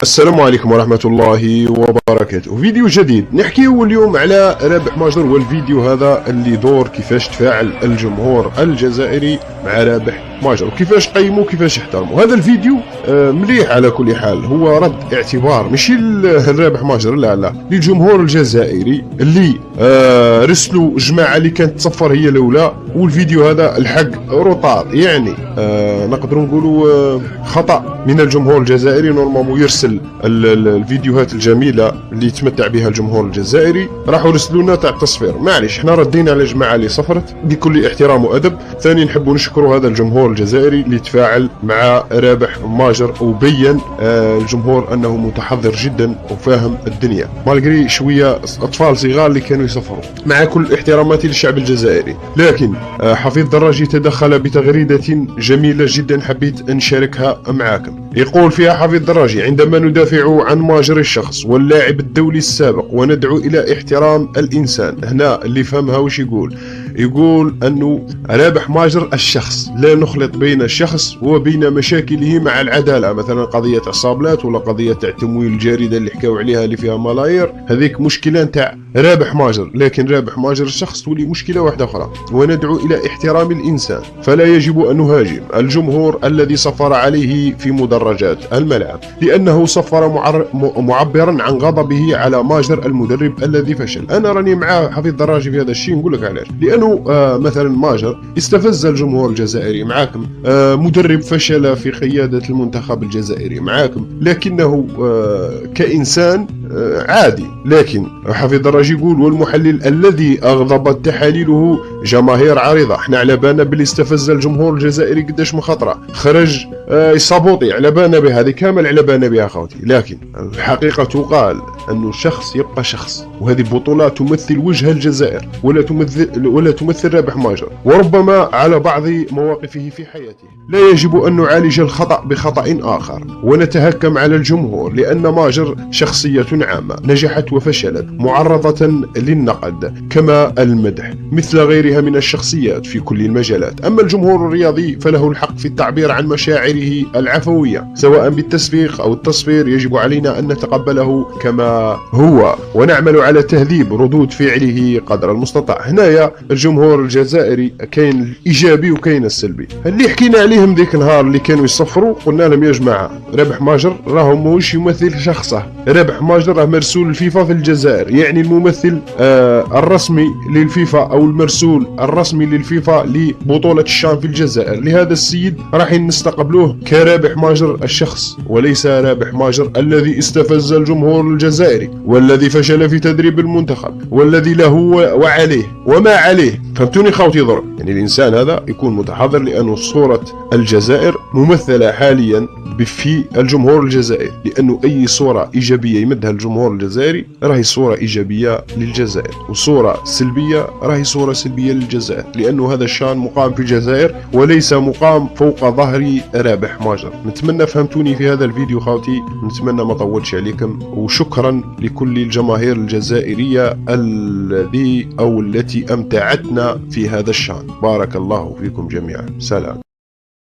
السلام عليكم ورحمة الله وبركاته. فيديو جديد نحكيه اليوم على رابح ماجر، والفيديو هذا اللي يدور كيفاش تفاعل الجمهور الجزائري مع رابح ماجر وكيفاش قيموا وكيفاش احترموا. هذا الفيديو مليح على كل حال، هو رد اعتبار ماشي لرابح ماجر، لا للجمهور الجزائري اللي رسلوا جماعة اللي كانت تصفر هي الاولى. والفيديو هذا الحق رطاط، يعني نقدر نقولوا خطأ من الجمهور الجزائري. نورمالمون يرسل الفيديوهات الجميله اللي يتمتع بها الجمهور الجزائري، راحوا رسلوا لنا تاع التصفير. معليش، احنا ردينا على الجماعه اللي صفرت بكل احترام وادب. ثاني نحب نشكروا هذا الجمهور الجزائري اللي تفاعل مع رابح ماجر وبين الجمهور انه متحضر جدا وفاهم الدنيا، مالغري شويه اطفال صغار اللي كانوا يصفروا. مع كل احتراماتي للشعب الجزائري، لكن حفيظ دراجي تدخل بتغريده جميله جدا حبيت ان نشاركها معاكم. يقول فيها حفيظ دراجي: عندما ندافع عن ماجر الشخص واللاعب الدولي السابق وندعو إلى احترام الإنسان، هنا اللي فهمها وش يقول أنه رابح ماجر الشخص، لا نخلط بين الشخص وبين مشاكله مع العدالة. مثلا قضية عصابلات ولا قضية تاع تمويل الجريدة اللي حكاو عليها اللي فيها ملايير، هذيك مشكلة تاع رابح ماجر، لكن رابح ماجر الشخص تولي مشكلة واحدة أخرى. وندعو إلى احترام الإنسان، فلا يجب أن نهاجم الجمهور الذي صفر عليه في مدرجات الملعب، لأنه صفر معبرا عن غضبه على ماجر المدرب الذي فشل. أنا راني مع حفيظ دراجي في هذا الشيء، نقول لك علاش. لأنه مثلا ماجر استفز الجمهور الجزائري معاكم، مدرب فشل في قيادة المنتخب الجزائري معاكم، لكنه كإنسان عادي. لكن حفيظ دراجي يقول: والمحلل الذي أغضبت تحاليله جماهير عريضة. احنا على بالنا باللي استفز الجمهور الجزائري قداش من خطرة، خرج يصابوطي، على بالنا بها، هذه كامل على بالنا بها خوتي. لكن الحقيقة تقال أنه شخص يبقى شخص، وهذه البطولة تمثل وجه الجزائر ولا تمثل رابح ماجر، وربما على بعض مواقفه في حياته. لا يجب أن نعالج الخطأ بخطأ آخر ونتهكم على الجمهور، لأن ماجر شخصية عامة نجحت وفشلت، معرضة للنقد كما المدح مثل غيرها من الشخصيات في كل المجالات. أما الجمهور الرياضي فله الحق في التعبير عن مشاعره العفوية سواء بالتسويق أو التصفير. يجب علينا أن نتقبله كما هو ونعمل على تهذيب ردود فعله قدر المستطاع. هنايا الجمهور الجزائري كاين الإيجابي وكاين السلبي. اللي حكينا عليهم ذيك النهار اللي كانوا يصفروا، قلنا لهم يا جماعة رابح ماجر راه موش يمثل شخصه، رابح ماجر راه مرسول الفيفا في الجزائر، يعني الممثل الرسمي للفيفا أو المرسول الرسمي للفيفا لبطولة الشام في الجزائر. لهذا السيد راح نستقبلوه كرابح ماجر الشخص، وليس رابح ماجر الذي استفز الجمهور الجزائري والذي فشل في تدريب المنتخب والذي له وعليه وما عليه. فهمتوني خوتي؟ ضرب يعني الإنسان هذا يكون متحضر، لأنه صورة الجزائر ممثلة حاليا في الجمهور الجزائري، لأنه أي صورة إيجابية يمدها الجمهور الجزائري راهي صورة إيجابية للجزائر، وصورة سلبية راهي صورة سلبية للجزائر، لأنه هذا الشان مقام في الجزائر وليس مقام فوق ظهر رابح ماجر. نتمنى فهمتوني في هذا الفيديو خوتي، نتمنى ما طولتش عليكم، وشكرا لكل الجماهير الجزائرية التي أمتعتنا في هذا الشان. بارك الله فيكم جميعا. سلام.